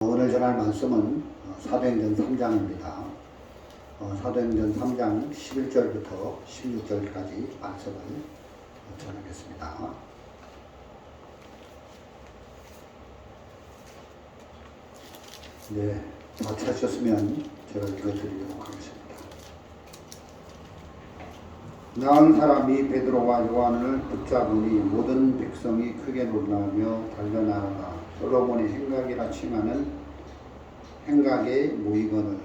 오늘 전할 말씀은 사도행전 3장입니다. 사도행전 3장 11절부터 16절까지 말씀을 전하겠습니다. 네, 다 찾으셨으면 제가 읽어드리도록 하겠습니다. 나은 사람이 베드로와 요한을 붙잡으니 모든 백성이 크게 놀라며 달려나가 솔로몬의 행각이라 칭하는 행각에 모이거늘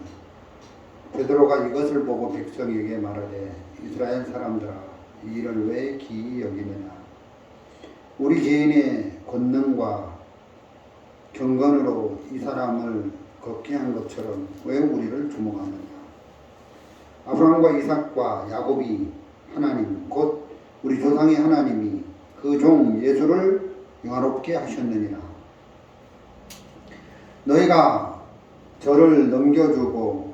베드로가 이것을 보고 백성에게 말하되 이스라엘 사람들아 이 일을 왜 기이 여기느냐 우리 개인의 권능과 경건으로 이 사람을 걷게 한 것처럼 왜 우리를 주목하느냐 아브라함과 이삭과 야곱이 하나님 곧 우리 조상의 하나님이 그 종 예수를 영화롭게 하셨느니라. 너희가 저를 넘겨주고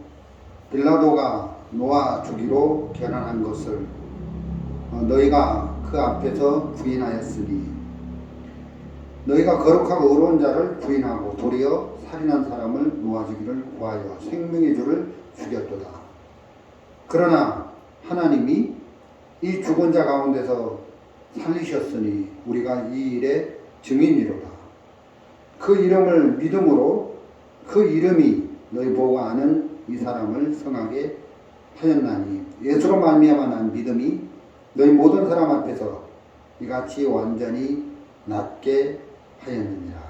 빌라도가 놓아주기로 결단한 것을 너희가 그 앞에서 부인하였으니 너희가 거룩하고 의로운 자를 부인하고 도리어 살인한 사람을 놓아주기를 구하여 생명의 주를 죽였도다. 그러나 하나님이 이 죽은 자 가운데서 살리셨으니 우리가 이 일의 증인이로다. 그 이름을 믿음으로 그 이름이 너희 보고 아는 이 사람을 성하게 하였나니 예수로 말미암아 난 믿음이 너희 모든 사람 앞에서 이같이 완전히 낫게 하였느니라.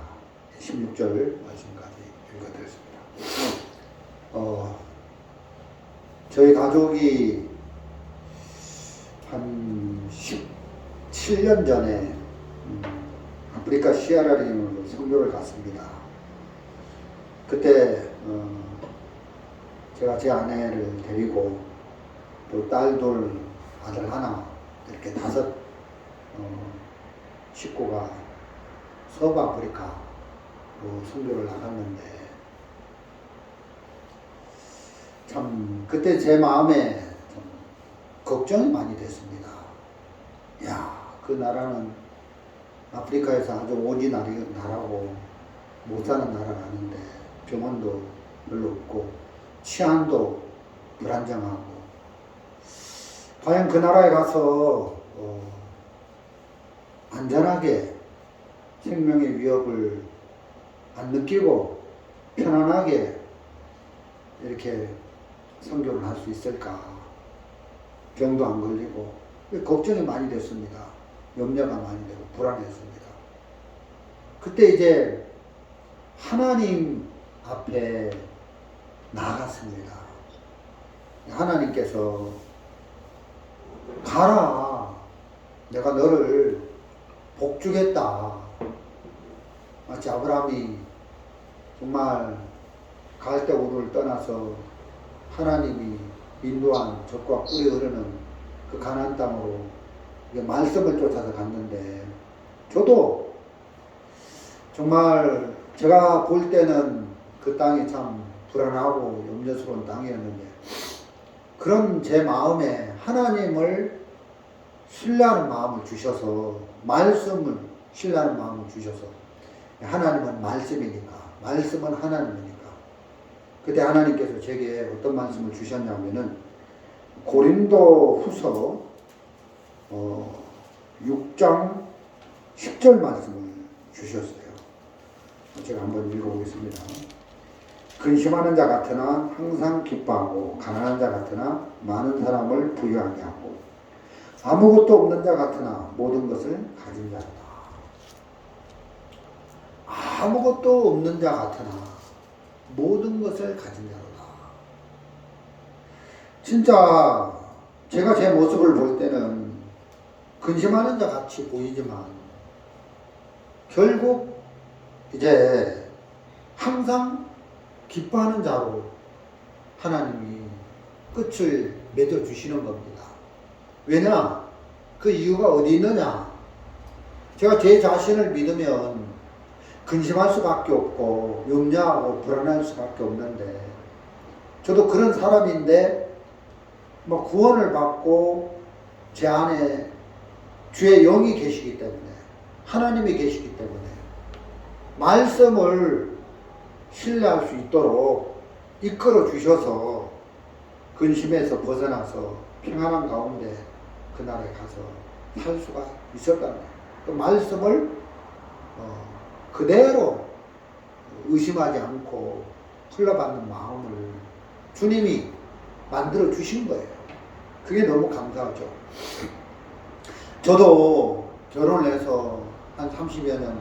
16절 말씀까지 읽어드렸습니다. 저희 가족이 한 17년 전에 아프리카 시에라리온으로 선교를 갔습니다. 그때 제가 제 아내를 데리고 또 딸 둘, 아들 하나 이렇게 5 식구가 서부아프리카로 선교를 나갔는데 참 그때 제 마음에 좀 걱정이 많이 됐습니다. 야, 그 나라는 아프리카에서 아주 오지 나라고 못 사는 나라가 아닌데 병원도 별로 없고 치안도 불안정하고 과연 그 나라에 가서 안전하게 생명의 위협을 안 느끼고 편안하게 이렇게 선교를 할 수 있을까? 병도 안 걸리고 걱정이 많이 됐습니다. 염려가 많이 되고 불안했습니다. 그때 이제 하나님 앞에 나아갔습니다. 하나님께서 가라. 내가 너를 복주겠다. 마치 아브라함이 정말 갈대우르를 떠나서 하나님이 인도한 젖과 꿀이 흐르는 그 가나안 땅으로 말씀을 쫓아서 갔는데 저도 정말 제가 볼 때는 그 땅이 참 불안하고 염려스러운 땅이었는데 그런 제 마음에 하나님을 신뢰하는 마음을 주셔서 말씀을 신뢰하는 마음을 주셔서 하나님은 말씀이니까 말씀은 하나님이니까 그때 하나님께서 제게 어떤 말씀을 주셨냐면은 고린도 후서 6장 10절 말씀을 주셨어요. 제가 한번 읽어보겠습니다. 근심하는 자 같으나 항상 기뻐하고 가난한 자 같으나 많은 사람을 부유하게 하고 아무것도 없는 자 같으나 모든 것을 가진 자다. 아무것도 없는 자 같으나 모든 것을 가진 자다. 진짜 제가 제 모습을 볼 때는 근심하는 자 같이 보이지만 결국 이제 항상 기뻐하는 자로 하나님이 끝을 맺어주시는 겁니다. 왜냐? 그 이유가 어디 있느냐? 제가 제 자신을 믿으면 근심할 수밖에 없고 염려하고 불안할 수밖에 없는데 저도 그런 사람인데 구원을 받고 제 안에 주의 영이 계시기 때문에 하나님이 계시기 때문에 말씀을 신뢰할 수 있도록 이끌어 주셔서 근심에서 벗어나서 평안한 가운데 그날에 가서 살 수가 있었다는 거예요. 그 말씀을 그대로 의심하지 않고 흘러받는 마음을 주님이 만들어 주신 거예요. 그게 너무 감사하죠. 저도 결혼을 해서 한 30여 년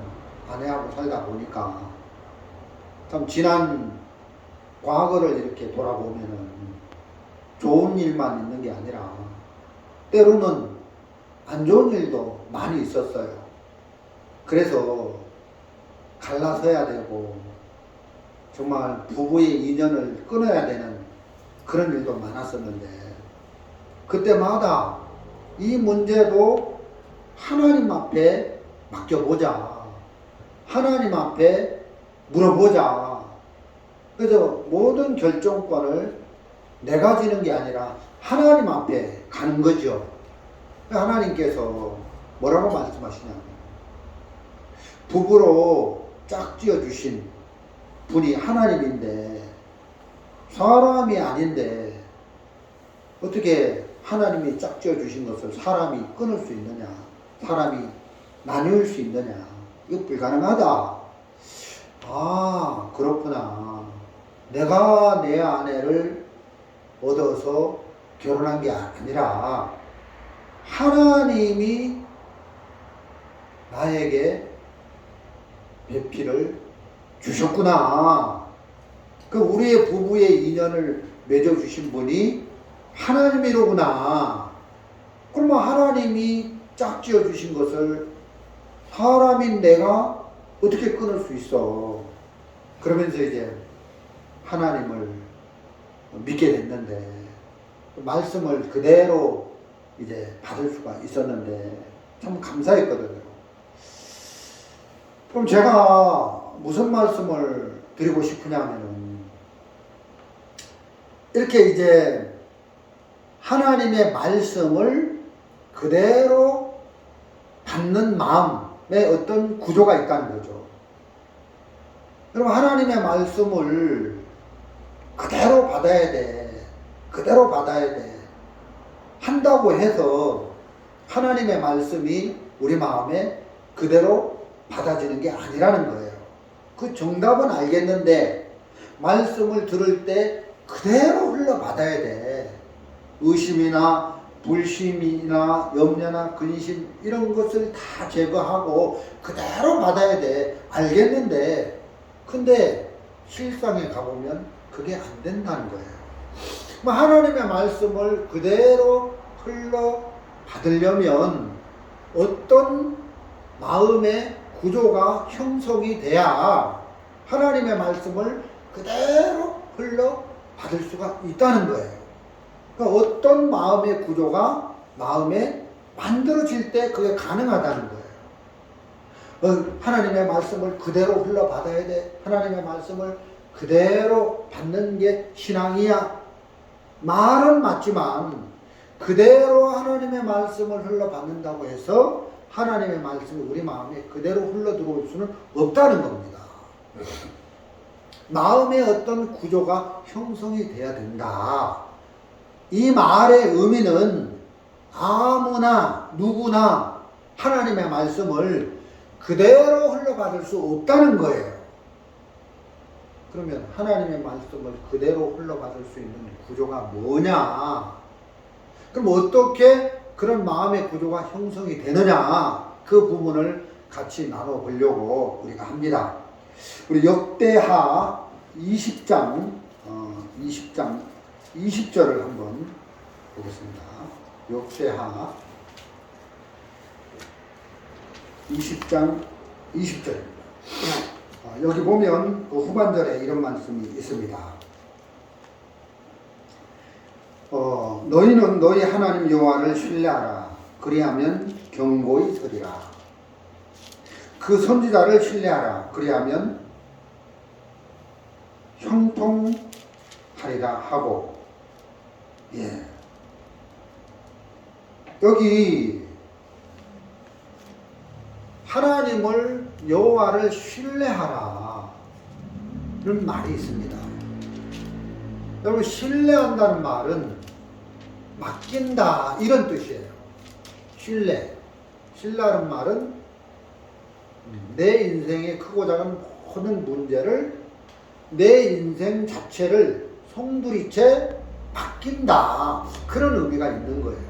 아내하고 살다 보니까 참 지난 과거를 이렇게 돌아보면은 좋은 일만 있는 게 아니라 때로는 안 좋은 일도 많이 있었어요. 그래서 갈라서야 되고 정말 부부의 인연을 끊어야 되는 그런 일도 많았었는데 그때마다 이 문제도 하나님 앞에 맡겨보자. 하나님 앞에 물어보자. 그래서 모든 결정권을 내가 지는 게 아니라 하나님 앞에 가는 거죠. 하나님께서 뭐라고 말씀하시냐면 부부로 짝지어 주신 분이 하나님인데 사람이 아닌데 어떻게 하나님이 짝지어 주신 것을 사람이 끊을 수 있느냐, 사람이 나눌 수 있느냐, 이거 불가능하다. 아, 그렇구나. 내가 내 아내를 얻어서 결혼한 게 아니라 하나님이 나에게 배필을 주셨구나. 그 우리의 부부의 인연을 맺어주신 분이 하나님이로구나. 그러면 하나님이 짝지어 주신 것을 사람인 내가 어떻게 끊을 수 있어? 그러면서 이제 하나님을 믿게 됐는데 말씀을 그대로 이제 받을 수가 있었는데 참 감사했거든요. 그럼 제가 무슨 말씀을 드리고 싶으냐면은 이렇게 이제 하나님의 말씀을 그대로 받는 마음에 어떤 구조가 있다는 거죠. 그럼 하나님의 말씀을 그대로 받아야 돼. 그대로 받아야 돼. 한다고 해서 하나님의 말씀이 우리 마음에 그대로 받아지는 게 아니라는 거예요. 그 정답은 알겠는데 말씀을 들을 때 그대로 흘러받아야 돼. 의심이나 불심이나 염려나 근심 이런 것을 다 제거하고 그대로 받아야 돼. 알겠는데 근데 실상에 가보면 그게 안 된다는 거예요. 하나님의 말씀을 그대로 흘러받으려면 어떤 마음의 구조가 형성이 돼야 하나님의 말씀을 그대로 흘러받을 수가 있다는 거예요. 그러니까 어떤 마음의 구조가 마음에 만들어질 때 그게 가능하다는 거예요. 하나님의 말씀을 그대로 흘러받아야 돼. 하나님의 말씀을 그대로 받는 게 신앙이야. 말은 맞지만 그대로 하나님의 말씀을 흘러받는다고 해서 하나님의 말씀이 우리 마음에 그대로 흘러들어올 수는 없다는 겁니다. 마음의 어떤 구조가 형성이 돼야 된다. 이 말의 의미는 아무나 누구나 하나님의 말씀을 그대로 흘러받을 수 없다는 거예요. 그러면 하나님의 말씀을 그대로 흘러받을 수 있는 구조가 뭐냐? 그럼 어떻게 그런 마음의 구조가 형성이 되느냐? 그 부분을 같이 나눠보려고 우리가 합니다. 우리 역대하 20장 20절을 한번 보겠습니다. 역대하 20장 20절입니다. 여기 보면 그 후반절에 이런 말씀이 있습니다. 너희는 너희 하나님 여호와를 신뢰하라. 그리하면 견고히 서리라. 그 선지자를 신뢰하라. 그리하면 형통하리라 하고, 예. 여기 하나님을 여호와를 신뢰하라. 말이 있습니다. 여러분, 신뢰한다는 말은 맡긴다 이런 뜻이에요. 신뢰하는 말은 내 인생의 크고 작은 모든 문제를, 내 인생 자체를 송두리째 맡긴다, 그런 의미가 있는 거예요.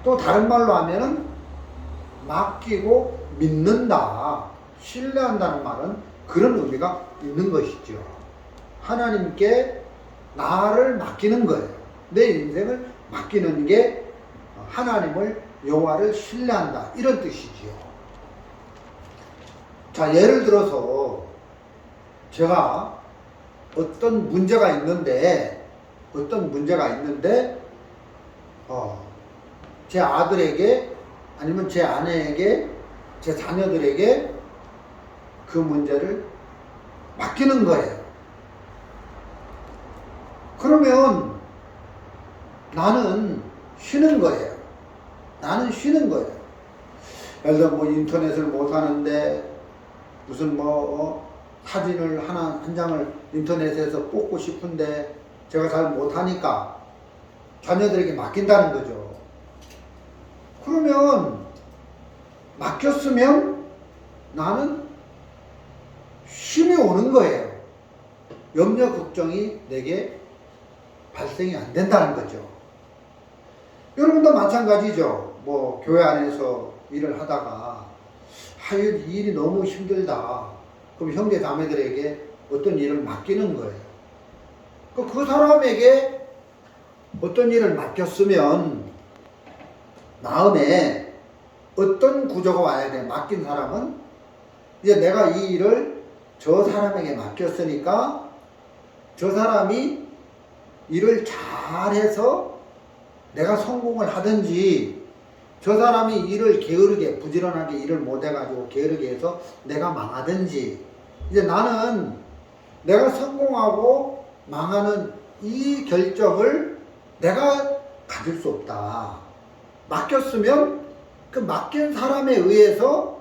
또 다른 말로 하면은 맡기고 믿는다, 신뢰한다는 말은 그런 의미가 있는 것이죠. 하나님께 나를 맡기는 거예요. 내 인생을 맡기는 게 하나님을, 여호와를 신뢰한다, 이런 뜻이지요. 자, 예를 들어서 제가 어떤 문제가 있는데 제 아들에게, 아니면 제 아내에게, 제 자녀들에게 그 문제를 맡기는 거예요. 그러면 나는 쉬는 거예요. 예를 들어 뭐 인터넷을 못 하는데 무슨 사진을 한 장을 인터넷에서 뽑고 싶은데 제가 잘 못하니까 자녀들에게 맡긴다는 거죠. 그러면 맡겼으면 나는 쉼이 오는 거예요. 염려 걱정이 내게 발생이 안 된다는 거죠. 여러분도 마찬가지죠. 뭐 교회 안에서 일을 하다가 이 일이 너무 힘들다, 그럼 형제 자매들에게 어떤 일을 맡기는 거예요. 그 사람에게 어떤 일을 맡겼으면 마음에 어떤 구조가 와야 돼. 맡긴 사람은 이제 내가 이 일을 저 사람에게 맡겼으니까 저 사람이 일을 잘해서 내가 성공을 하든지, 저 사람이 일을 게으르게, 부지런하게 일을 못해가지고 게으르게 해서 내가 망하든지, 이제 나는 내가 성공하고 망하는 이 결정을 내가 가질 수 없다. 맡겼으면 그 맡긴 사람에 의해서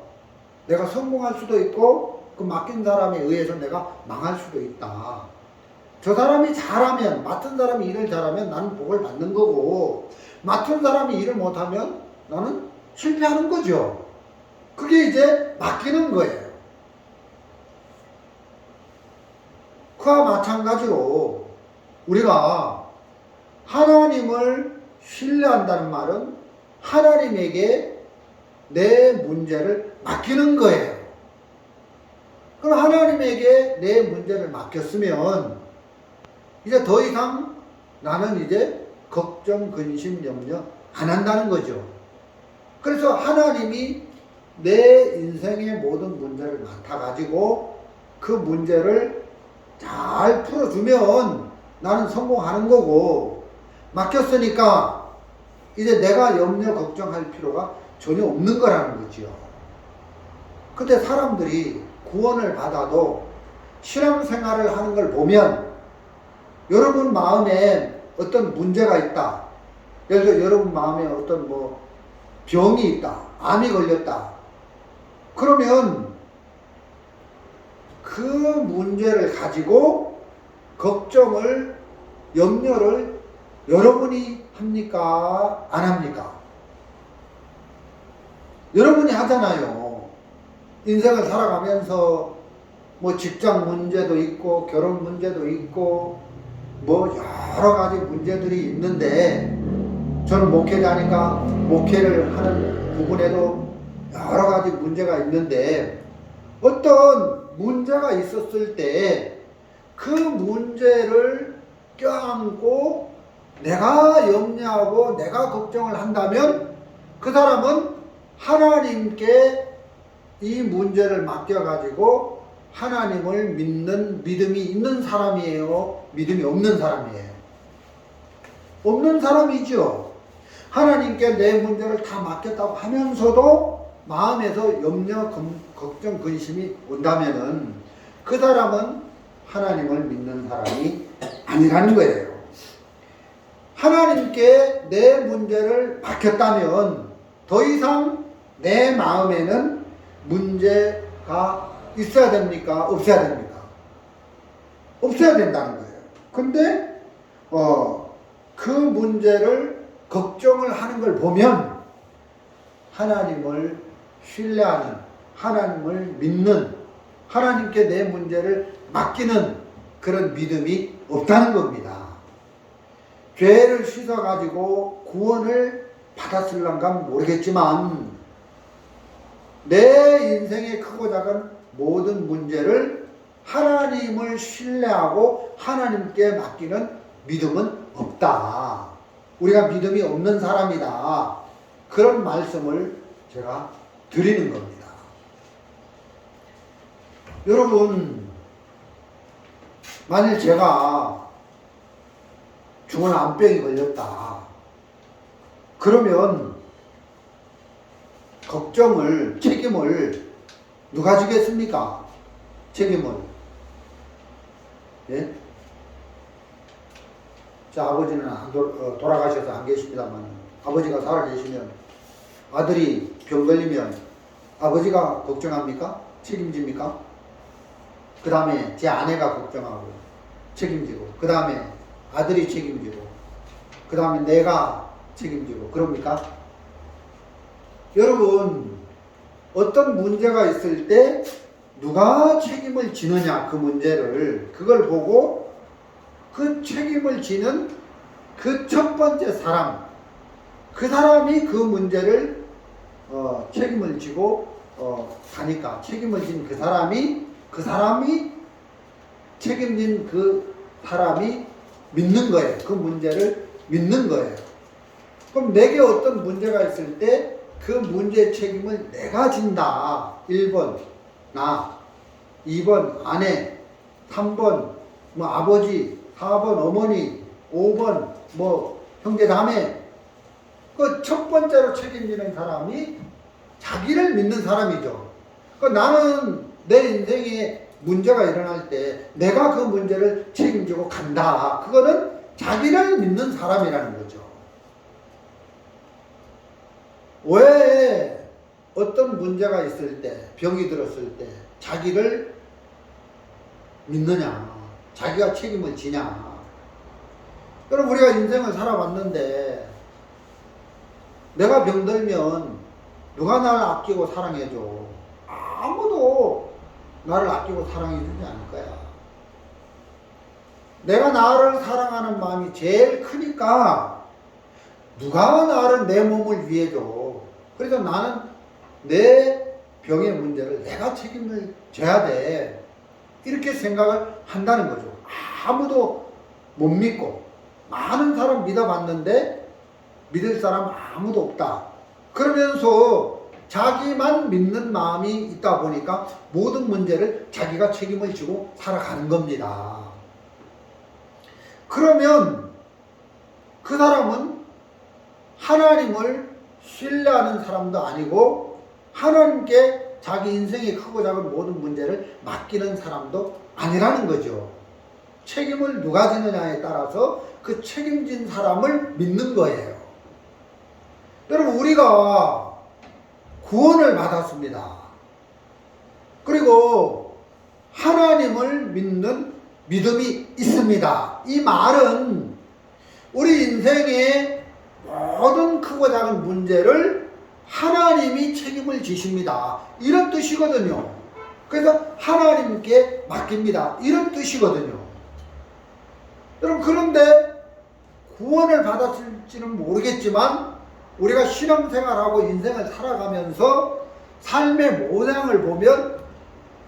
내가 성공할 수도 있고, 그 맡긴 사람에 의해서 내가 망할 수도 있다. 저 사람이 잘하면, 맡은 사람이 일을 잘하면 나는 복을 받는 거고, 맡은 사람이 일을 못하면 나는 실패하는 거죠. 그게 이제 맡기는 거예요. 그와 마찬가지로 우리가 하나님을 신뢰한다는 말은 하나님에게 내 문제를 맡기는 거예요. 그럼 하나님에게 내 문제를 맡겼으면 이제 더 이상 나는 이제 걱정, 근심, 염려 안 한다는 거죠. 그래서 하나님이 내 인생의 모든 문제를 맡아가지고 그 문제를 잘 풀어주면 나는 성공하는 거고, 맡겼으니까 이제 내가 염려, 걱정할 필요가 전혀 없는 거라는 거죠. 근데 사람들이 구원을 받아도 신앙생활을 하는 걸 보면 여러분 마음에 어떤 문제가 있다. 예를 들어 여러분 마음에 어떤 병이 있다. 암이 걸렸다. 그러면 그 문제를 가지고 걱정을, 염려를 여러분이 합니까? 안 합니까? 여러분이 하잖아요. 인생을 살아가면서 직장 문제도 있고 결혼 문제도 있고 여러 가지 문제들이 있는데, 저는 목회자니까 목회를 하는 부분에도 여러 가지 문제가 있는데, 어떤 문제가 있었을 때 그 문제를 껴안고 내가 염려하고 내가 걱정을 한다면 그 사람은 하나님께 이 문제를 맡겨가지고 하나님을 믿는 믿음이 있는 사람이에요? 믿음이 없는 사람이에요? 없는 사람이죠. 하나님께 내 문제를 다 맡겼다고 하면서도 마음에서 염려, 걱정, 근심이 온다면은 그 사람은 하나님을 믿는 사람이 아니라는 거예요. 하나님께 내 문제를 맡겼다면 더 이상 내 마음에는 문제가 있어야 됩니까? 없어야 됩니까? 없어야 된다는 거예요. 근데 그 문제를 걱정을 하는 걸 보면 하나님을 신뢰하는, 하나님을 믿는, 하나님께 내 문제를 맡기는 그런 믿음이 없다는 겁니다. 죄를 씻어가지고 구원을 받았을런가 모르겠지만 내 인생의 크고 작은 모든 문제를 하나님을 신뢰하고 하나님께 맡기는 믿음은 없다. 우리가 믿음이 없는 사람이다. 그런 말씀을 제가 드리는 겁니다. 여러분, 만일 제가 중한 암병이 걸렸다. 그러면 걱정을, 책임을 누가 지겠습니까? 책임을. 예? 자, 아버지는 돌아가셔서 안 계십니다만, 아버지가 살아계시면, 아들이 병 걸리면, 아버지가 걱정합니까? 책임집니까? 그 다음에 제 아내가 걱정하고, 책임지고, 그 다음에 아들이 책임지고, 그 다음에 내가 책임지고, 그럽니까? 여러분, 어떤 문제가 있을 때 누가 책임을 지느냐, 그 문제를, 그걸 보고 그 책임을 지는 그 첫 번째 사람, 그 사람이 그 문제를 책임을 지고 가니까, 책임을 진 그 사람이 책임진 그 사람이 믿는 거예요. 그 문제를 믿는 거예요. 그럼 내게 어떤 문제가 있을 때 그 문제의 책임을 내가 진다. 1번 나, 2번 아내, 3번 뭐 아버지, 4번 어머니, 5번 뭐 형제 자매. 그 첫 번째로 책임지는 사람이 자기를 믿는 사람이죠. 그 나는 내 인생에 문제가 일어날 때 내가 그 문제를 책임지고 간다. 그거는 자기를 믿는 사람이라는 거죠. 왜 어떤 문제가 있을 때, 병이 들었을 때 자기를 믿느냐, 자기가 책임을 지냐. 여러분, 우리가 인생을 살아왔는데 내가 병들면 누가 나를 아끼고 사랑해줘? 아무도 나를 아끼고 사랑해주지 않을 거야. 내가 나를 사랑하는 마음이 제일 크니까 누가 나를, 내 몸을 위해 줘. 그래서 나는 내 병의 문제를 내가 책임을 져야 돼. 이렇게 생각을 한다는 거죠. 아무도 못 믿고, 많은 사람 믿어봤는데 믿을 사람 아무도 없다. 그러면서 자기만 믿는 마음이 있다 보니까 모든 문제를 자기가 책임을 지고 살아가는 겁니다. 그러면 그 사람은 하나님을 신뢰하는 사람도 아니고 하나님께 자기 인생의 크고 작은 모든 문제를 맡기는 사람도 아니라는 거죠. 책임을 누가 지느냐에 따라서 그 책임진 사람을 믿는 거예요. 여러분, 우리가 구원을 받았습니다. 그리고 하나님을 믿는 믿음이 있습니다. 이 말은 우리 인생의 모든 크고 작은 문제를 하나님이 책임을 지십니다. 이런 뜻이거든요. 그래서 하나님께 맡깁니다. 이런 뜻이거든요. 여러분, 그런데 구원을 받았을지는 모르겠지만 우리가 신앙생활하고 인생을 살아가면서 삶의 모양을 보면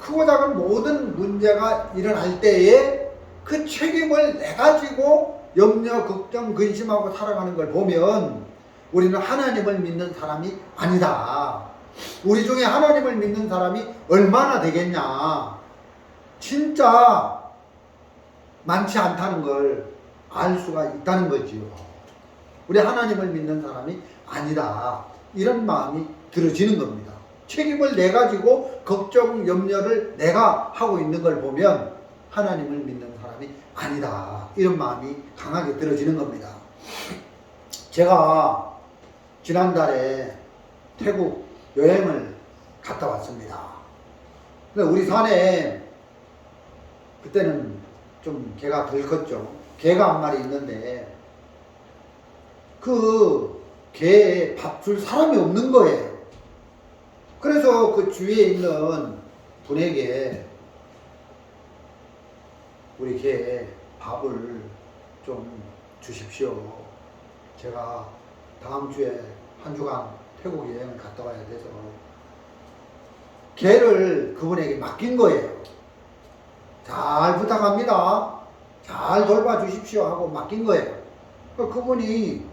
크고 작은 모든 문제가 일어날 때에 그 책임을 내가 지고 염려, 걱정, 근심하고 살아가는 걸 보면 우리는 하나님을 믿는 사람이 아니다. 우리 중에 하나님을 믿는 사람이 얼마나 되겠냐. 진짜 많지 않다는 걸 알 수가 있다는 거지요. 우리 하나님을 믿는 사람이 아니다. 이런 마음이 들어지는 겁니다. 책임을 내가 지고 걱정, 염려를 내가 하고 있는 걸 보면 하나님을 믿는 사람이 아니다. 이런 마음이 강하게 들어지는 겁니다. 제가 지난달에 태국 여행을 갔다 왔습니다. 근데 우리 산에 그때는 좀 개가 덜 컸죠. 개가 한 마리 있는데 그 개에 밥 줄 사람이 없는 거예요. 그래서 그 주위에 있는 분에게 우리 개 밥을 좀 주십시오. 제가 다음 주에 한 주간 태국 여행을 갔다 와야 돼서 개를 그분에게 맡긴 거예요. 잘 부탁합니다. 잘 돌봐주십시오 하고 맡긴 거예요. 그분이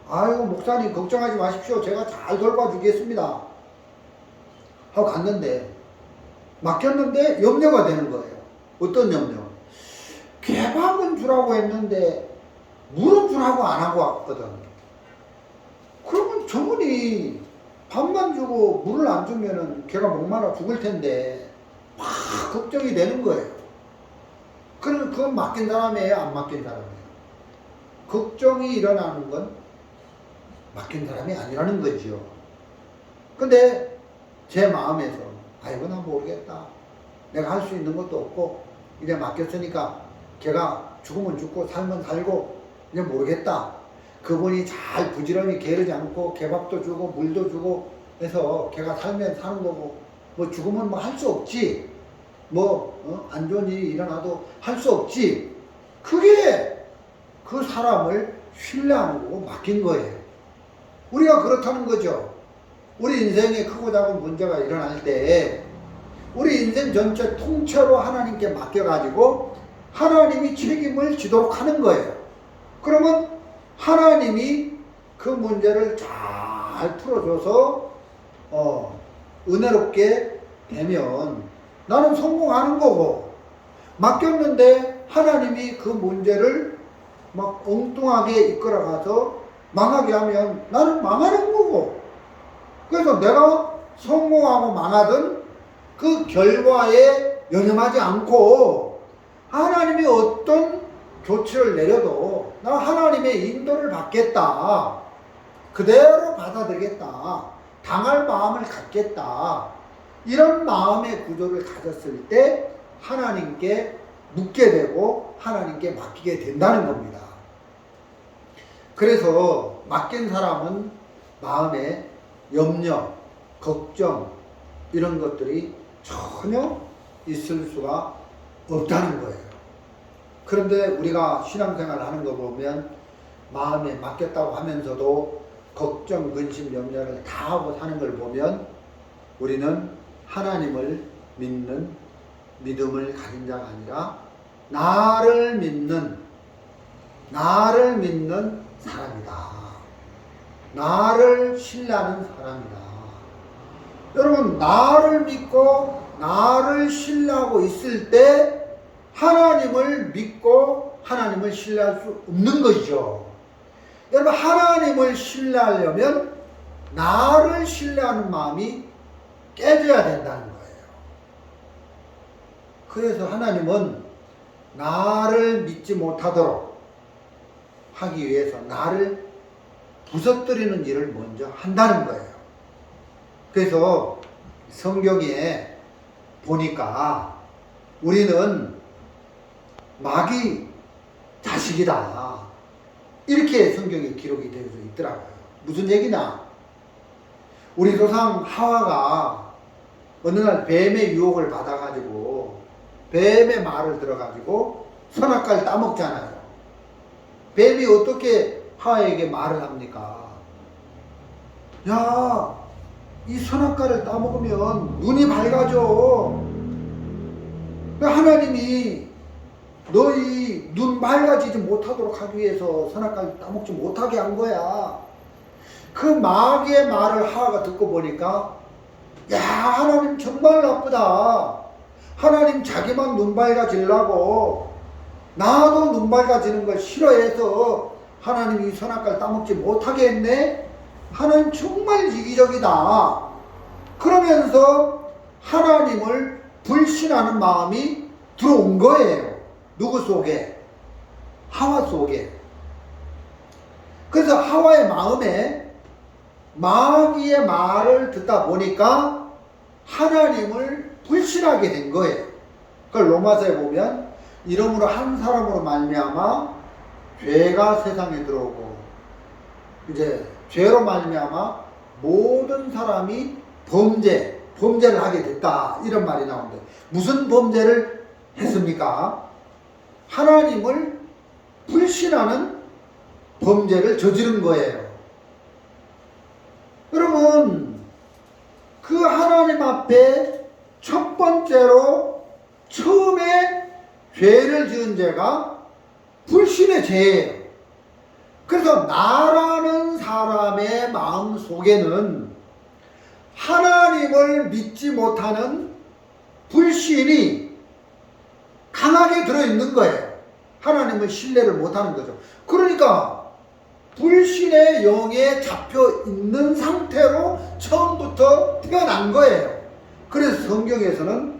아이고 목사님 걱정하지 마십시오. 제가 잘 돌봐주겠습니다 하고 갔는데 맡겼는데 염려가 되는 거예요. 어떤 염려? 개밥은 주라고 했는데 물은 주라고 안 하고 왔거든. 그러면 저분이 밥만 주고 물을 안 주면은 개가 목마라 죽을 텐데 막 걱정이 되는 거예요. 그건 맡긴 사람이에요, 안 맡긴 사람이에요? 걱정이 일어나는 건 맡긴 사람이 아니라는 거죠. 근데 제 마음에서 아이고 나 모르겠다. 내가 할 수 있는 것도 없고 이제 맡겼으니까 걔가 죽으면 죽고 살면 살고 이제 모르겠다. 그분이 잘 부지런히 게으르지 않고 개밥도 주고 물도 주고 해서 걔가 살면 사는 거고 뭐 죽으면 뭐 할 수 없지. 뭐 안 좋은 일이 일어나도 할 수 없지. 그게 그 사람을 신뢰하는 거고 맡긴 거예요. 우리가 그렇다는 거죠. 우리 인생에 크고 작은 문제가 일어날 때 우리 인생 전체 통째로 하나님께 맡겨가지고 하나님이 책임을 지도록 하는 거예요. 그러면 하나님이 그 문제를 잘 풀어줘서 은혜롭게 되면 나는 성공하는 거고, 맡겼는데 하나님이 그 문제를 막 엉뚱하게 이끌어가서 망하게 하면 나는 망하는 거고, 그래서 내가 성공하고 망하든 그 결과에 연연하지 않고 하나님이 어떤 조치를 내려도 나 하나님의 인도를 받겠다. 그대로 받아들이겠다. 당할 마음을 갖겠다. 이런 마음의 구조를 가졌을 때 하나님께 묻게 되고 하나님께 맡기게 된다는 겁니다. 그래서 맡긴 사람은 마음에 염려, 걱정 이런 것들이 전혀 있을 수가 없다는 거예요. 그런데 우리가 신앙생활을 하는 거 보면 마음에 맡겼다고 하면서도 걱정, 근심, 염려를 다 하고 사는 걸 보면 우리는 하나님을 믿는 믿음을 가진 자가 아니라 나를 믿는 사람이다. 나를 신뢰하는 사람이다. 여러분, 나를 믿고 나를 신뢰하고 있을 때 하나님을 믿고 하나님을 신뢰할 수 없는 것이죠. 여러분, 하나님을 신뢰하려면 나를 신뢰하는 마음이 깨져야 된다는 거예요. 그래서 하나님은 나를 믿지 못하도록 하기 위해서 나를 부서뜨리는 일을 먼저 한다는 거예요. 그래서 성경에 보니까 우리는 마귀 자식이다. 이렇게 성경에 기록이 되어 있더라고요. 무슨 얘기냐? 우리 조상 하와가 어느 날 뱀의 유혹을 받아가지고 뱀의 말을 들어가지고 선악과를 따먹잖아요. 뱀이 어떻게 하와에게 말을 합니까? 야, 이 선악과를 따먹으면 눈이 밝아져. 하나님이 너희 눈 맑아지지 못하도록 하기 위해서 선악과를 따먹지 못하게 한 거야. 그 마귀의 말을 하와가 듣고 보니까 야, 하나님 정말 나쁘다. 하나님 자기만 눈 밝아지려고 나도 눈 밝아지는 걸 싫어해서 하나님이 선악과를 따먹지 못하게 했네. 하나님 정말 이기적이다. 그러면서 하나님을 불신하는 마음이 들어온 거예요. 누구 속에? 하와 속에. 그래서 하와의 마음에 마귀의 말을 듣다 보니까 하나님을 불신하게 된 거예요. 그걸 로마서에 보면 이름으로 한 사람으로 말미암아 죄가 세상에 들어오고 이제 죄로 말미암아 모든 사람이 범죄를 하게 됐다 이런 말이 나오는데 무슨 범죄를 했습니까? 하나님을 불신하는 범죄를 저지른 거예요. 여러분 그 하나님 앞에 첫 번째로 처음에 죄를 지은 죄가 불신의 죄예요. 그래서 나라는 사람의 마음 속에는 하나님을 믿지 못하는 불신이 강하게 들어있는 거예요. 하나님을 신뢰를 못하는 거죠. 그러니까 불신의 영에 잡혀 있는 상태로 처음부터 태어난 거예요. 그래서 성경에서는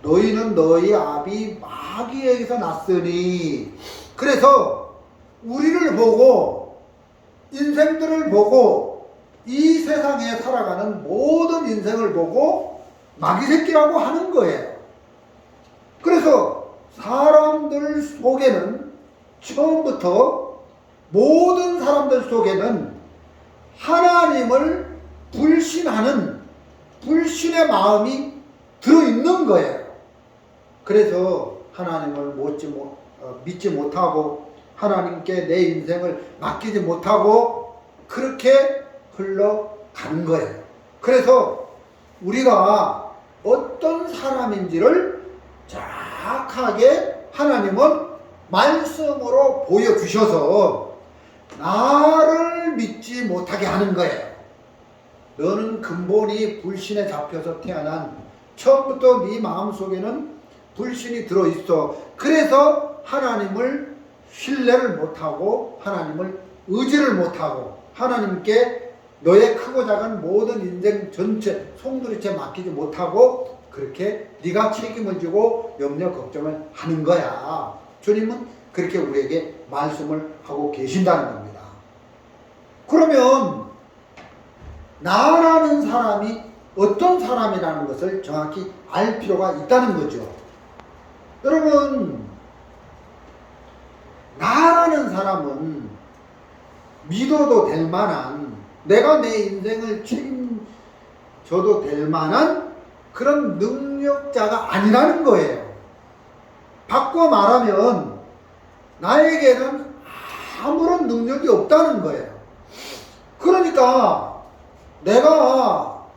너희는 너희 아비 마귀에게서 났으니, 그래서 우리를 보고 인생들을 보고 이 세상에 살아가는 모든 인생을 보고 마귀 새끼라고 하는 거예요. 그래서 사람들 속에는 처음부터 모든 사람들 속에는 하나님을 불신하는 불신의 마음이 들어있는 거예요. 그래서 하나님을 믿지 못하고 하나님께 내 인생을 맡기지 못하고 그렇게 흘러가는 거예요. 그래서 우리가 어떤 사람인지를 정확하게 하나님은 말씀으로 보여주셔서 나를 믿지 못하게 하는 거예요. 너는 근본이 불신에 잡혀서 태어난, 처음부터 네 마음속에는 불신이 들어있어. 그래서 하나님을 신뢰를 못하고 하나님을 의지를 못하고 하나님께 너의 크고 작은 모든 인생 전체 송두리째 맡기지 못하고 그렇게 네가 책임을 지고 염려 걱정을 하는 거야. 주님은 그렇게 우리에게 말씀을 하고 계신다는 겁니다. 그러면 나라는 사람이 어떤 사람이라는 것을 정확히 알 필요가 있다는 거죠. 여러분, 나라는 사람은 믿어도 될 만한, 내가 내 인생을 책임져도 될 만한 그런 능력자가 아니라는 거예요. 바꿔 말하면 나에게는 아무런 능력이 없다는 거예요. 그러니까 내가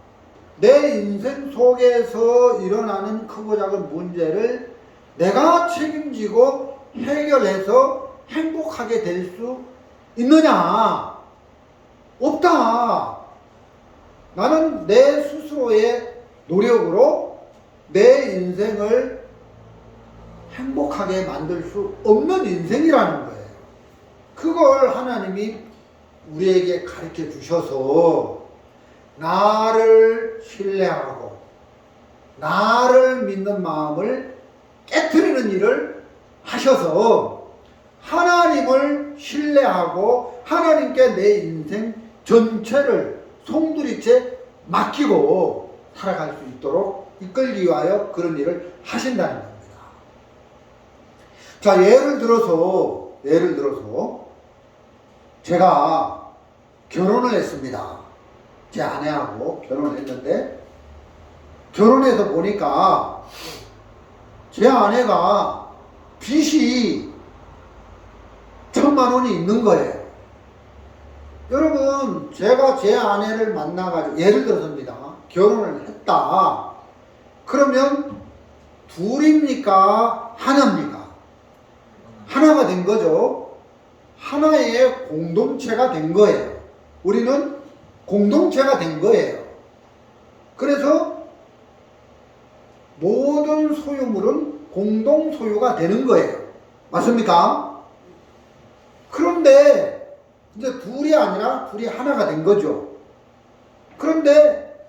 내 인생 속에서 일어나는 크고 작은 문제를 내가 책임지고 해결해서 행복하게 될 수 있느냐? 없다. 나는 내 스스로의 노력으로 내 인생을 행복하게 만들 수 없는 인생이라는 거예요. 그걸 하나님이 우리에게 가르쳐 주셔서 나를 신뢰하고 나를 믿는 마음을 깨트리는 일을 하셔서 하나님을 신뢰하고 하나님께 내 인생 전체를 송두리째 맡기고 살아갈 수 있도록 이끌기 위하여 그런 일을 하신다는 겁니다. 자, 예를 들어서 제가 결혼을 했습니다. 제 아내하고 결혼을 했는데 결혼해서 보니까 제 아내가 빚이 1,000만 원이 있는 거예요. 여러분, 제가 제 아내를 만나가지고 예를 들어서입니다. 결혼을 했다. 그러면 둘입니까? 하나입니까? 하나가 된 거죠. 하나의 공동체가 된 거예요. 우리는 공동체가 된 거예요. 그래서 모든 소유물은 공동 소유가 되는 거예요. 맞습니까? 그런데 이제 둘이 아니라 둘이 하나가 된 거죠. 그런데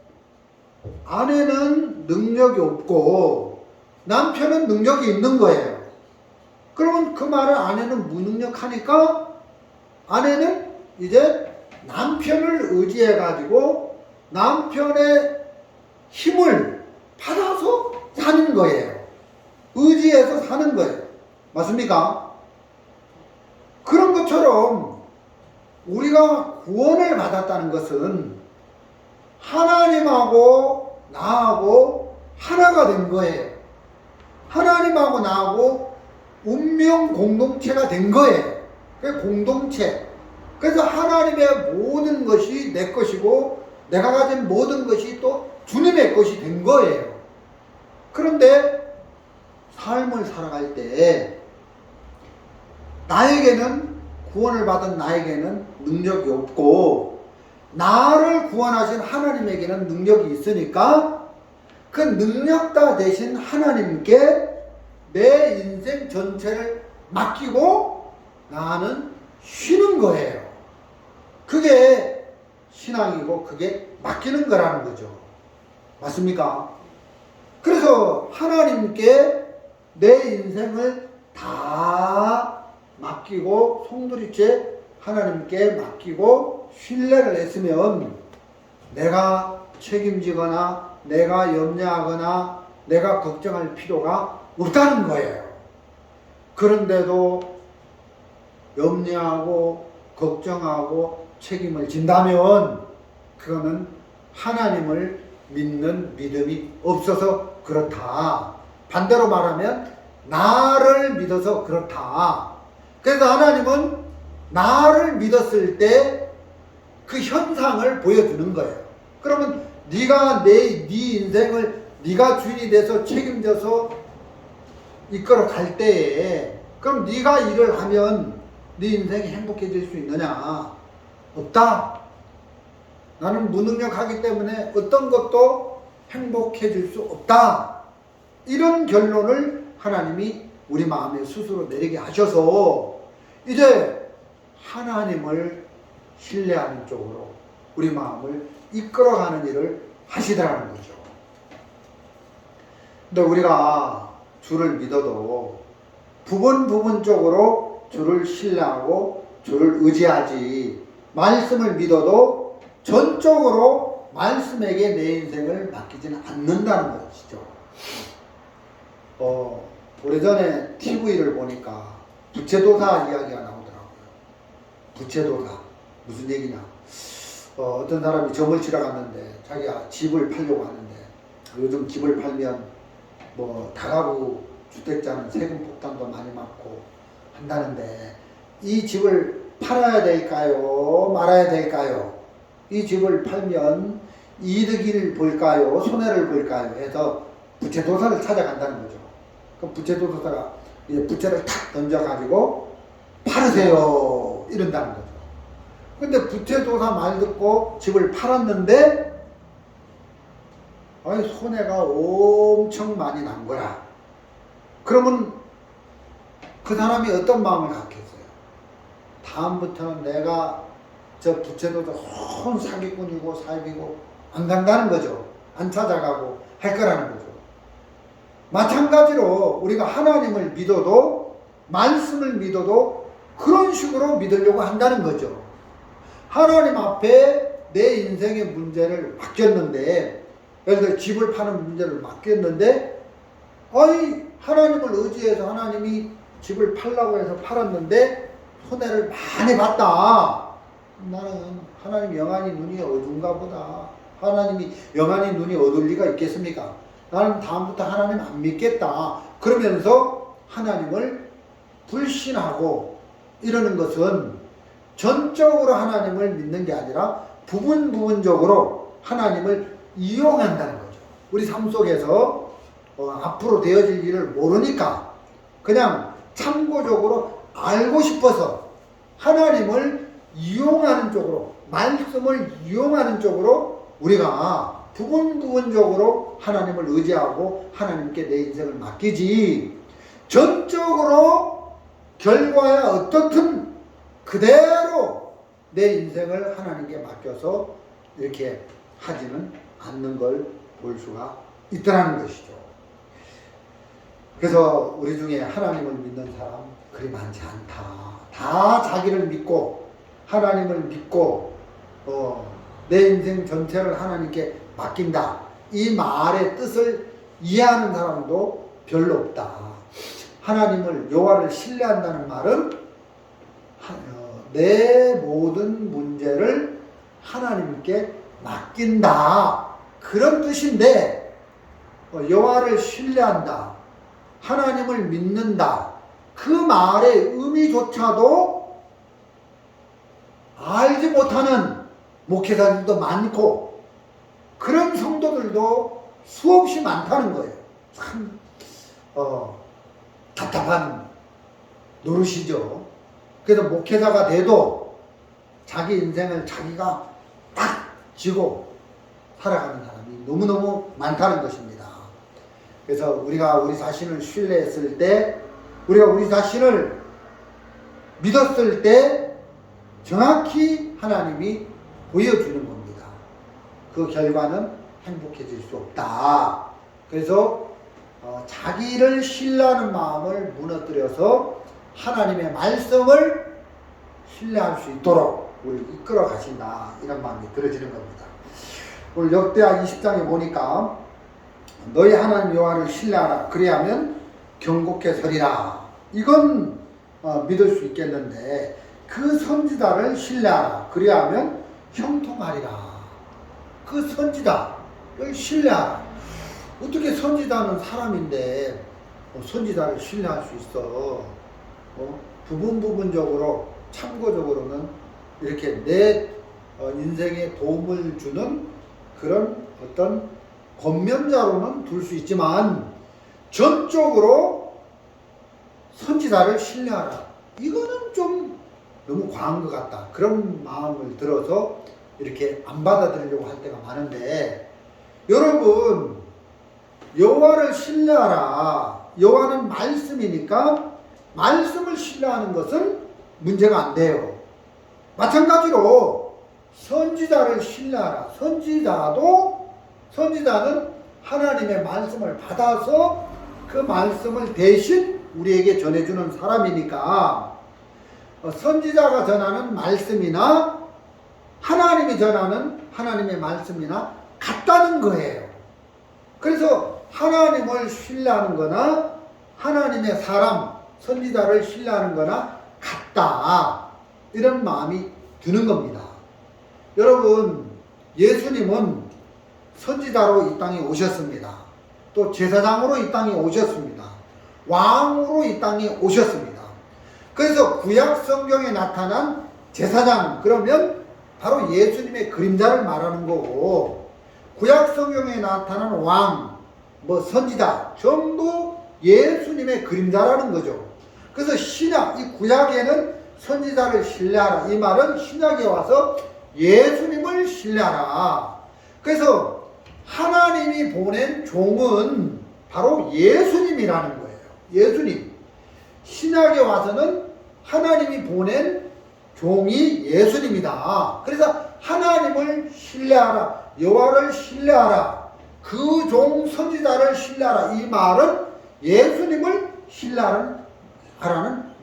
아내는 능력이 없고 남편은 능력이 있는 거예요. 그러면 그 말은 아내는 무능력하니까 아내는 이제 남편을 의지해 가지고 남편의 힘을 받아서 사는 거예요. 의지해서 사는 거예요. 맞습니까? 그런 것처럼 우리가 구원을 받았다는 것은 하나님하고 나하고 하나가 된 거예요. 하나님하고 나하고 운명 공동체가 된 거예요. 그 공동체. 그래서 하나님의 모든 것이 내 것이고 내가 가진 모든 것이 또 주님의 것이 된 거예요. 그런데 삶을 살아갈 때 나에게는 구원을 받은 나에게는 능력이 없고 나를 구원하신 하나님에게는 능력이 있으니까 그 능력자 되신 하나님께 내 인생 전체를 맡기고 나는 쉬는 거예요. 그게 신앙이고 그게 맡기는 거라는 거죠. 맞습니까? 그래서 하나님께 내 인생을 다 맡기고 송두리째 하나님께 맡기고 신뢰를 했으면 내가 책임지거나 내가 염려하거나 내가 걱정할 필요가 없다는 거예요. 그런데도 염려하고 걱정하고 책임을 진다면 그거는 하나님을 믿는 믿음이 없어서 그렇다. 반대로 말하면 나를 믿어서 그렇다. 그래서 하나님은 나를 믿었을 때 그 현상을 보여주는 거예요. 그러면 네가 네 인생을 네가 주인이 돼서 책임져서 이끌어 갈 때에 그럼 네가 일을 하면 네 인생이 행복해질 수 있느냐? 없다. 나는 무능력하기 때문에 어떤 것도 행복해질 수 없다. 이런 결론을 하나님이 우리 마음에 스스로 내리게 하셔서 이제 하나님을 신뢰하는 쪽으로 우리 마음을 이끌어가는 일을 하시더라는 거죠. 근데 우리가 주를 믿어도 부분적으로 주를 신뢰하고 주를 의지하지 말씀을 믿어도 전적으로 말씀에게 내 인생을 맡기지는 않는다는 것이죠. 오래전에 TV를 보니까 부채도사 이야기가 나오더라고요. 부채도사. 무슨 얘기냐. 어떤 사람이 점을 치러 갔는데 자기가 집을 팔려고 하는데 요즘 집을 팔면 뭐 다가구 주택자는 세금 폭탄도 많이 맞고 한다는데 이 집을 팔아야 될까요? 말아야 될까요? 이 집을 팔면 이득을 볼까요? 손해를 볼까요? 해서 부채도사를 찾아간다는 거죠. 그럼 부채도사가 이제 부채를 탁 던져가지고 팔으세요 이런다는 거죠. 근데 부채도사 말 듣고 집을 팔았는데 아니 손해가 엄청 많이 난 거야. 그러면 그 사람이 어떤 마음을 갖겠어요? 다음부터는 내가 저 부채도사 혼 사기꾼이고 사입이고 안 간다는 거죠. 안 찾아가고 할 거라는 거죠. 마찬가지로 우리가 하나님을 믿어도 말씀을 믿어도 그런 식으로 믿으려고 한다는 거죠. 하나님 앞에 내 인생의 문제를 맡겼는데 예를 들어 집을 파는 문제를 맡겼는데 아니 하나님을 의지해서 하나님이 집을 팔라고 해서 팔았는데 손해를 많이 봤다. 나는 하나님 영안이 눈이 어두운가 보다. 하나님이 영안이 눈이 어두울 리가 있겠습니까? 나는 다음부터 하나님 안 믿겠다. 그러면서 하나님을 불신하고 이러는 것은 전적으로 하나님을 믿는 게 아니라 부분적으로 하나님을 이용한다는 거죠. 우리 삶 속에서 앞으로 되어질 일을 모르니까 그냥 참고적으로 알고 싶어서 하나님을 이용하는 쪽으로 말씀을 이용하는 쪽으로 우리가 부분적으로 하나님을 의지하고 하나님께 내 인생을 맡기지 전적으로 결과야 어떻든 그대로 내 인생을 하나님께 맡겨서 이렇게 하지는 않는 걸 볼 수가 있다는 것이죠. 그래서 우리 중에 하나님을 믿는 사람 그리 많지 않다. 다 자기를 믿고 하나님을 믿고 내 인생 전체를 하나님께 맡긴다. 이 말의 뜻을 이해하는 사람도 별로 없다. 하나님을 여호와를 신뢰한다는 말은 내 모든 문제를 하나님께 맡긴다. 그런 뜻인데 여호와를 신뢰한다. 하나님을 믿는다. 그 말의 의미조차도 알지 못하는 목회자들도 많고 그런 성도들도 수없이 많다는 거예요. 참 답답한 노릇이죠. 그래서 목회자가 돼도 자기 인생을 자기가 딱 쥐고 살아가는 사람이 너무너무 많다는 것입니다. 그래서 우리가 우리 자신을 신뢰했을 때, 우리가 우리 자신을 믿었을 때 정확히 하나님이 보여주는 겁니다. 그 결과는 행복해질 수 없다. 그래서 자기를 신뢰하는 마음을 무너뜨려서 하나님의 말씀을 신뢰할 수 있도록 우리를 이끌어 가신다. 이런 마음이 들어지는 겁니다. 오늘 역대하 20장에 보니까 너희 하나님 여호와를 신뢰하라. 그리하면 경고케 서리라. 이건 믿을 수 있겠는데 그 선지자를 신뢰하라. 그리하면 형통하리라. 그 선지자를 신뢰하라. 어떻게 선지자는 사람인데 선지자를 신뢰할 수 있어? 부분적으로 참고적으로는 이렇게 내 인생에 도움을 주는 그런 어떤 권면자로는 둘 수 있지만 전적으로 선지자를 신뢰하라. 이거는 좀 너무 과한 것 같다. 그런 마음을 들어서 이렇게 안 받아들이려고 할 때가 많은데, 여러분 여호와를 신뢰하라. 여호와는 말씀이니까 말씀을 신뢰하는 것은 문제가 안 돼요. 마찬가지로 선지자를 신뢰하라. 선지자는 하나님의 말씀을 받아서 그 말씀을 대신 우리에게 전해주는 사람이니까 선지자가 전하는 말씀이나 하나님이 전하는 하나님의 말씀이나 같다는 거예요. 그래서 하나님을 신뢰하는 거나 하나님의 사람, 선지자를 신뢰하는 거나 같다. 이런 마음이 드는 겁니다. 여러분, 예수님은 선지자로 이 땅에 오셨습니다. 또 제사장으로 이 땅에 오셨습니다. 왕으로 이 땅에 오셨습니다. 그래서 구약 성경에 나타난 제사장, 그러면 바로 예수님의 그림자를 말하는 거고, 구약 성경에 나타난 왕, 선지자 전부 예수님의 그림자라는 거죠. 그래서 신약, 이 구약에는 선지자를 신뢰하라. 이 말은 신약에 와서 예수님을 신뢰하라. 그래서 하나님이 보낸 종은 바로 예수님이라는 거예요. 예수님. 신약에 와서는 하나님이 보낸 종이 예수님이다. 그래서 하나님을 신뢰하라. 여호와를 신뢰하라. 그 종 선지자를 신뢰하라. 이 말은 예수님을 신뢰하라는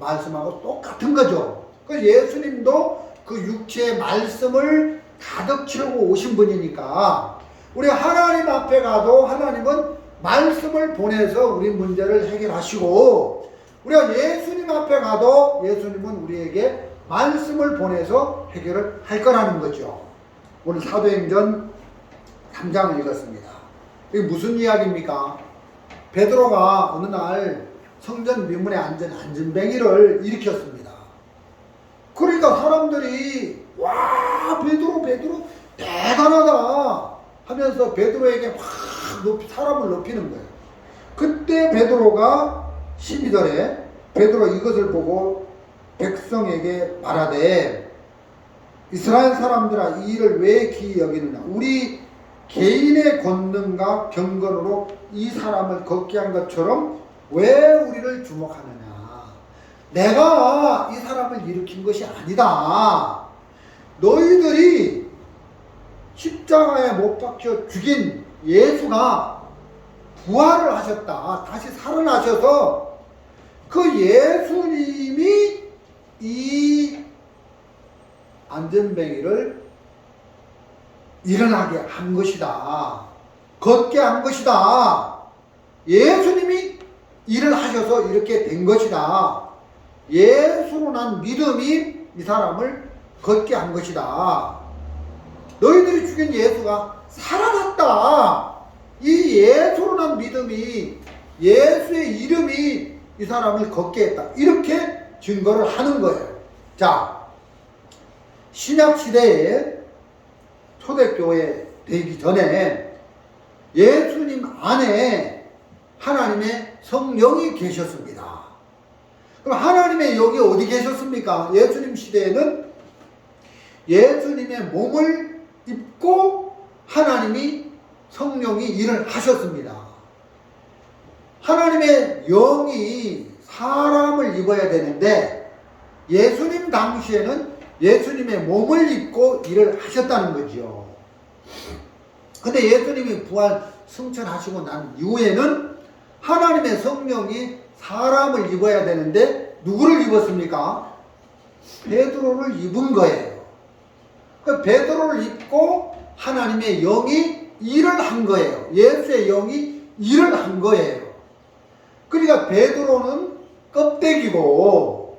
말씀하고 똑같은 거죠. 그 예수님도 그 육체의 말씀을 가득 채우고 오신 분이니까 우리 하나님 앞에 가도 하나님은 말씀을 보내서 우리 문제를 해결하시고, 우리가 예수님 앞에 가도 예수님은 우리에게 말씀을 보내서 해결을 할 거라는 거죠. 오늘 사도행전 3장을 읽었습니다. 이게 무슨 이야기입니까? 베드로가 어느 날 성전 미문에 앉은 안전뱅이를 일으켰습니다. 그러니까 사람들이 와, 베드로 대단하다 하면서 베드로에게 확 사람을 높이는 거예요. 그때 베드로가 12절에 베드로 이것을 보고 백성에게 말하되, 이스라엘 사람들아, 이 일을 왜 기이 여기느냐? 우리 개인의 권능과 경건으로 이 사람을 걷게 한 것처럼 왜 우리를 주목하느냐? 내가 이 사람을 일으킨 것이 아니다. 너희들이 십자가에 못 박혀 죽인 예수가 부활을 하셨다. 다시 살아나셔서 그 예수님이 이 안전뱅이를 일어나게 한 것이다. 걷게 한 것이다. 예수님이 일을 하셔서 이렇게 된 것이다. 예수로 난 믿음이 이 사람을 걷게 한 것이다. 너희들이 죽인 예수가 살아났다. 이 예수로 난 믿음이, 예수의 이름이 이 사람을 걷게 했다. 이렇게 증거를 하는 거예요. 자, 신약시대에 초대교회 되기 전에 예수님 안에 하나님의 성령이 계셨습니다. 그럼 하나님의 영이 어디 계셨습니까? 예수님 시대에는 예수님의 몸을 입고 하나님이 성령이 일을 하셨습니다. 하나님의 영이 사람을 입어야 되는데 예수님 당시에는 예수님의 몸을 입고 일을 하셨다는 거죠. 근데 예수님이 부활 승천하시고 난 이후에는 하나님의 성령이 사람을 입어야 되는데 누구를 입었습니까? 베드로를 입은 거예요. 그 베드로를 입고 하나님의 영이 일을 한 거예요. 예수의 영이 일을 한 거예요. 그러니까 베드로는 껍데기고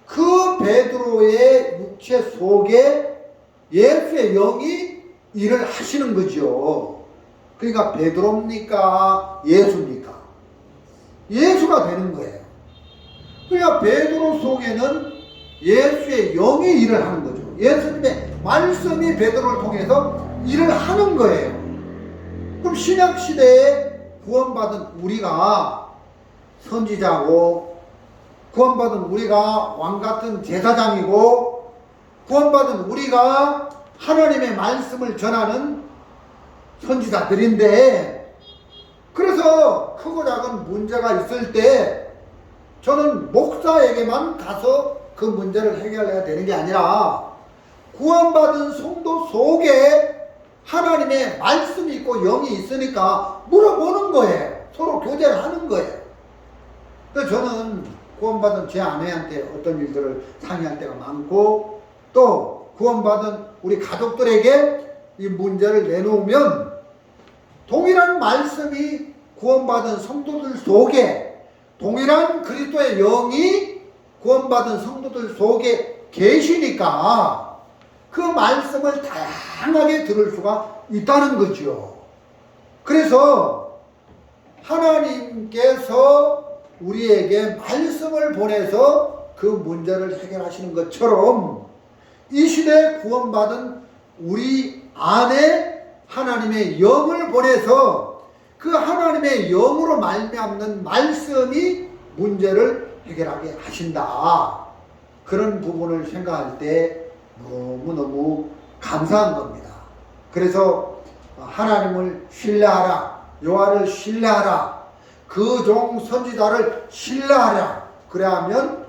그 베드로의 육체 속에 예수의 영이 일을 하시는 거죠. 그러니까 베드로입니까? 예수입니까? 예수가 되는 거예요. 그러니까 베드로 속에는 예수의 영이 일을 하는 거죠. 예수님의 말씀이 베드로를 통해서 일을 하는 거예요. 그럼 신약시대에 구원받은 우리가 선지자고, 구원받은 우리가 왕같은 제사장이고, 구원받은 우리가 하나님의 말씀을 전하는 선지자들인데, 그래서 크고 작은 문제가 있을 때 저는 목사에게만 가서 그 문제를 해결해야 되는 게 아니라 구원받은 성도 속에 하나님의 말씀이 있고 영이 있으니까 물어보는 거예요. 서로 교제를 하는 거예요. 그래서 저는 구원받은 제 아내한테 어떤 일들을 상의할 때가 많고, 또 구원받은 우리 가족들에게 이 문제를 내놓으면 동일한 말씀이 구원받은 성도들 속에, 동일한 그리스도의 영이 구원받은 성도들 속에 계시니까 그 말씀을 다양하게 들을 수가 있다는 거죠. 그래서 하나님께서 우리에게 말씀을 보내서 그 문제를 해결하시는 것처럼 이 시대에 구원받은 우리 안에 하나님의 영을 보내서 그 하나님의 영으로 말미암는 말씀이 문제를 해결하게 하신다. 그런 부분을 생각할 때 너무너무 감사한 겁니다. 그래서 하나님을 신뢰하라, 여호와를 신뢰하라, 그 종 선지자를 신뢰하라. 그래야하면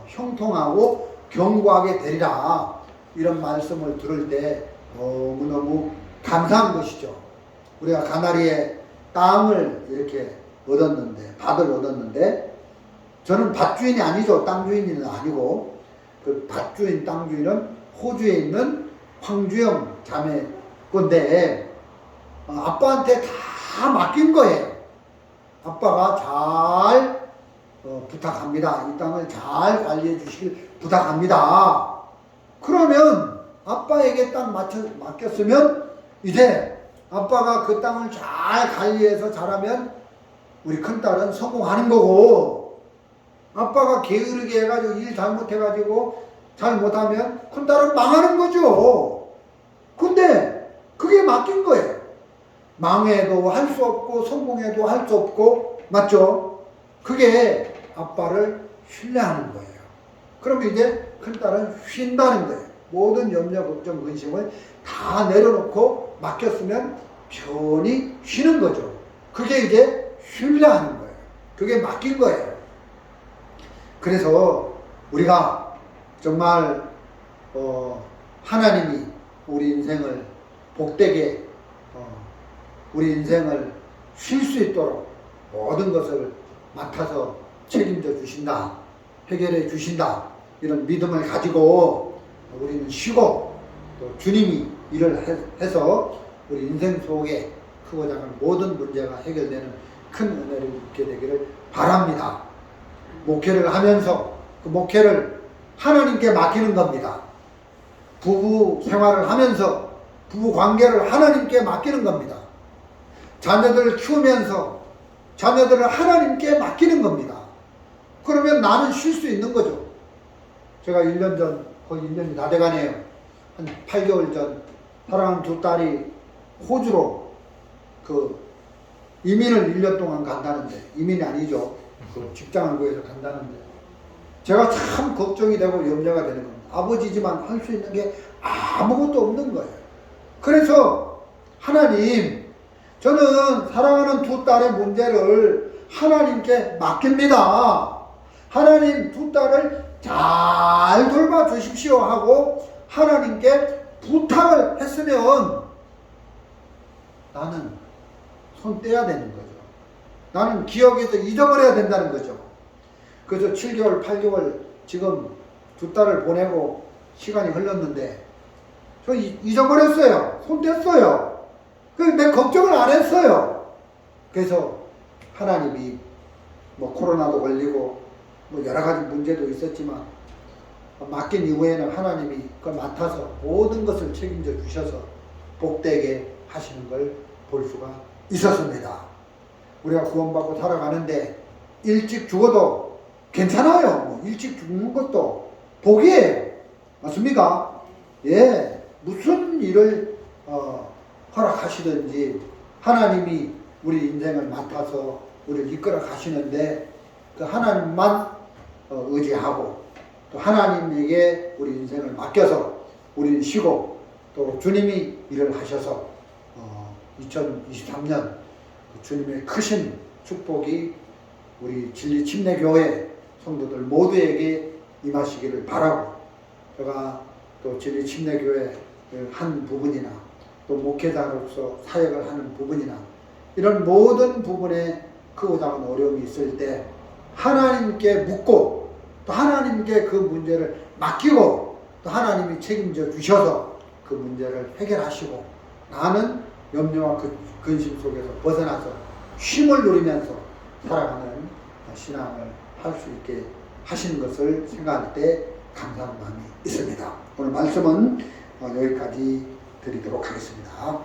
형통하고 견고하게 되리라. 이런 말씀을 들을 때 너무너무 감사한 것이죠. 우리가 가나리에 땅을 이렇게 얻었는데, 밭을 얻었는데, 저는 밭주인이 아니죠. 땅주인은 아니고, 그 밭주인, 땅주인은 호주에 있는 황주영 자매 건데, 아빠한테 다 맡긴 거예요. 아빠가 잘 부탁합니다. 이 땅을 잘 관리해 주시길 부탁합니다. 그러면 아빠에게 땅 맡겼으면 이제 아빠가 그 땅을 잘 관리해서 잘하면 우리 큰딸은 성공하는 거고, 아빠가 게으르게 해가지고 일 잘못해가지고 잘못하면 큰딸은 망하는 거죠. 근데 그게 맡긴 거예요. 망해도 할 수 없고 성공해도 할 수 없고, 맞죠? 그게 아빠를 신뢰하는 거예요. 그럼 이제 큰딸은 쉰다는 거예요. 모든 염려, 걱정, 근심을 다 내려놓고 맡겼으면 편히 쉬는 거죠. 그게 이제 신뢰하는 거예요. 그게 맡긴 거예요. 그래서 우리가 정말 하나님이 우리 인생을 복되게, 우리 인생을 쉴 수 있도록 모든 것을 맡아서 책임져 주신다, 해결해 주신다, 이런 믿음을 가지고 우리는 쉬고, 또 주님이 일을 해서 우리 인생 속에 크고 작은 모든 문제가 해결되는 큰 은혜를 입게 되기를 바랍니다. 목회를 하면서 그 목회를 하나님께 맡기는 겁니다. 부부 생활을 하면서 부부 관계를 하나님께 맡기는 겁니다. 자녀들을 키우면서 자녀들을 하나님께 맡기는 겁니다. 그러면 나는 쉴 수 있는 거죠. 제가 1년 전, 거의 1년이 다 돼가네요. 한 8개월 전 사랑하는 두 딸이 호주로 그 이민을 1년 동안 간다는데, 이민이 아니죠. 그 직장을 구해서 간다는데, 제가 참 걱정이 되고 염려가 되는 겁니다. 아버지지만 할 수 있는 게 아무것도 없는 거예요. 그래서 하나님, 저는 사랑하는 두 딸의 문제를 하나님께 맡깁니다. 하나님 두 딸을 잘 돌봐 주십시오 하고 하나님께 부탁을 했으면 나는 손 떼야 되는 거죠. 나는 기억에서 잊어버려야 된다는 거죠. 그래서 7개월, 8개월 지금 두 딸을 보내고 시간이 흘렀는데 저 잊어버렸어요. 손 뗐어요. 그래서 내 걱정을 안 했어요. 그래서 하나님이 뭐 코로나도 걸리고 뭐 여러 가지 문제도 있었지만 맡긴 이후에는 하나님이 그걸 맡아서 모든 것을 책임져 주셔서 복되게 하시는 걸 볼 수가 있었습니다. 우리가 구원받고 살아가는데 일찍 죽어도 괜찮아요. 뭐 일찍 죽는 것도 복이에요. 맞습니까? 예, 무슨 일을 허락하시든지 하나님이 우리 인생을 맡아서 우리를 이끌어 가시는데 그 하나님만 의지하고 또 하나님에게 우리 인생을 맡겨서 우리는 쉬고 또 주님이 일을 하셔서 2023년 주님의 크신 축복이 우리 진리 침례교회 성도들 모두에게 임하시기를 바라고, 제가 또 진리 침례교회 한 부분이나 또 목회자로서 사역을 하는 부분이나 이런 모든 부분에 크고 작은 어려움이 있을 때 하나님께 묻고 또 하나님께 그 문제를 맡기고 또 하나님이 책임져 주셔서 그 문제를 해결하시고 나는 염려와 근심 속에서 벗어나서 쉼을 누리면서 살아가는 신앙을 할 수 있게 하시는 것을 생각할 때 감사한 마음이 있습니다. 오늘 말씀은 여기까지 드리도록 하겠습니다.